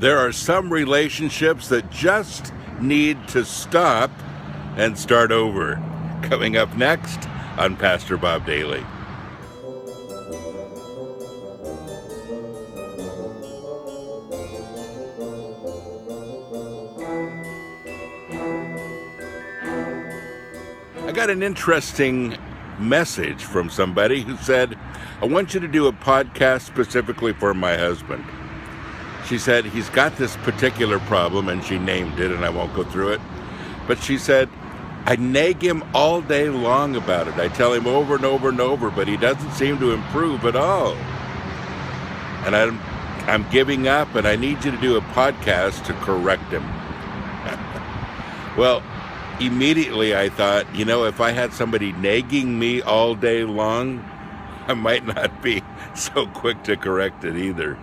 There are some relationships that just need to stop and start over. Coming up next on Pastor Bob Daily. I got an interesting message from somebody who said, I want you to do a podcast specifically for my husband. She said he's got this particular problem, and she named it, and I won't go through it. But she said, I nag him all day long about it. I tell him over and over and over, but he doesn't seem to improve at all. And I'm giving up, and I need you to do a podcast to correct him. Well, immediately I thought, if I had somebody nagging me all day long, I might not be so quick to correct it either.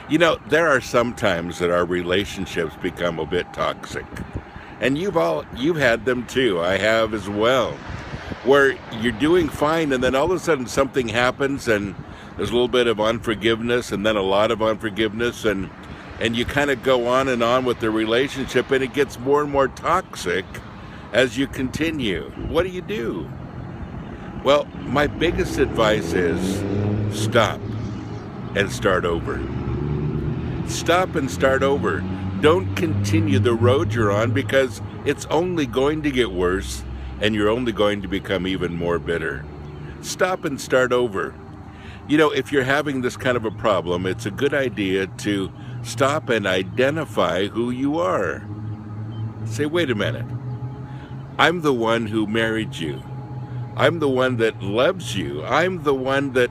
There are some times that our relationships become a bit toxic. And you've had them too. I have as well. Where you're doing fine and then all of a sudden something happens and there's a little bit of unforgiveness and then a lot of unforgiveness and you kind of go on and on with the relationship and it gets more and more toxic as you continue. What do you do? Well, my biggest advice is stop and start over. Stop and start over. Don't continue the road you're on because it's only going to get worse and you're only going to become even more bitter. Stop and start over. If you're having this kind of a problem, it's a good idea to stop and identify who you are. Say, wait a minute. I'm the one who married you. I'm the one that loves you. I'm the one that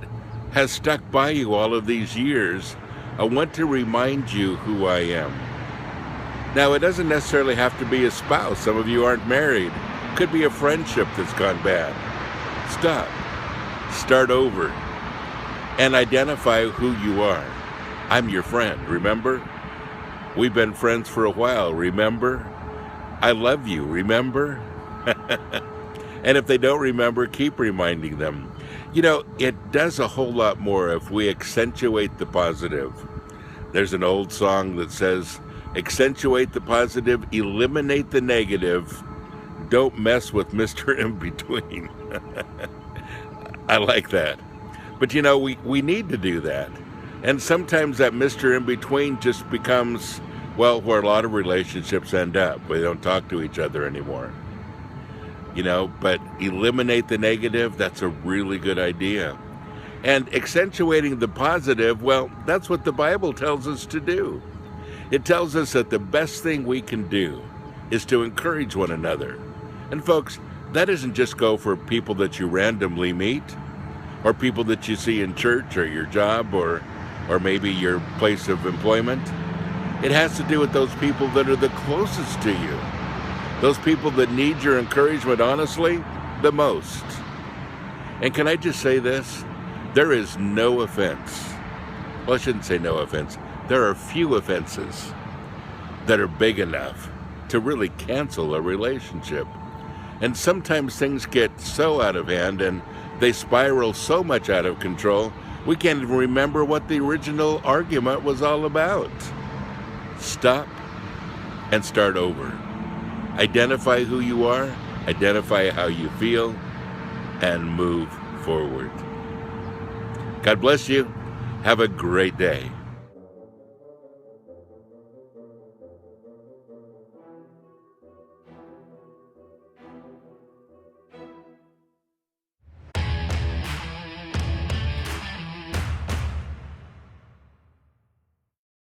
has stuck by you all of these years. I want to remind you who I am. Now, it doesn't necessarily have to be a spouse. Some of you aren't married. It could be a friendship that's gone bad. Stop. Start over. And identify who you are. I'm your friend, remember? We've been friends for a while, remember? I love you, remember? And if they don't remember, keep reminding them. It does a whole lot more if we accentuate the positive. There's an old song that says, accentuate the positive, eliminate the negative, don't mess with Mr. In-Between. I like that. But we need to do that. And sometimes that Mr. In-Between just becomes, where a lot of relationships end up. They don't talk to each other anymore. But eliminate the negative, that's a really good idea. And accentuating the positive, that's what the Bible tells us to do. It tells us that the best thing we can do is to encourage one another. And folks, that doesn't just go for people that you randomly meet, or people that you see in church or your job or maybe your place of employment. It has to do with those people that are the closest to you. Those people that need your encouragement, honestly, the most. And can I just say this? There is no offense. Well, I shouldn't say no offense. There are few offenses that are big enough to really cancel a relationship. And sometimes things get so out of hand and they spiral so much out of control, we can't even remember what the original argument was all about. Stop and start over. Identify who you are, identify how you feel, and move forward. God bless you. Have a great day.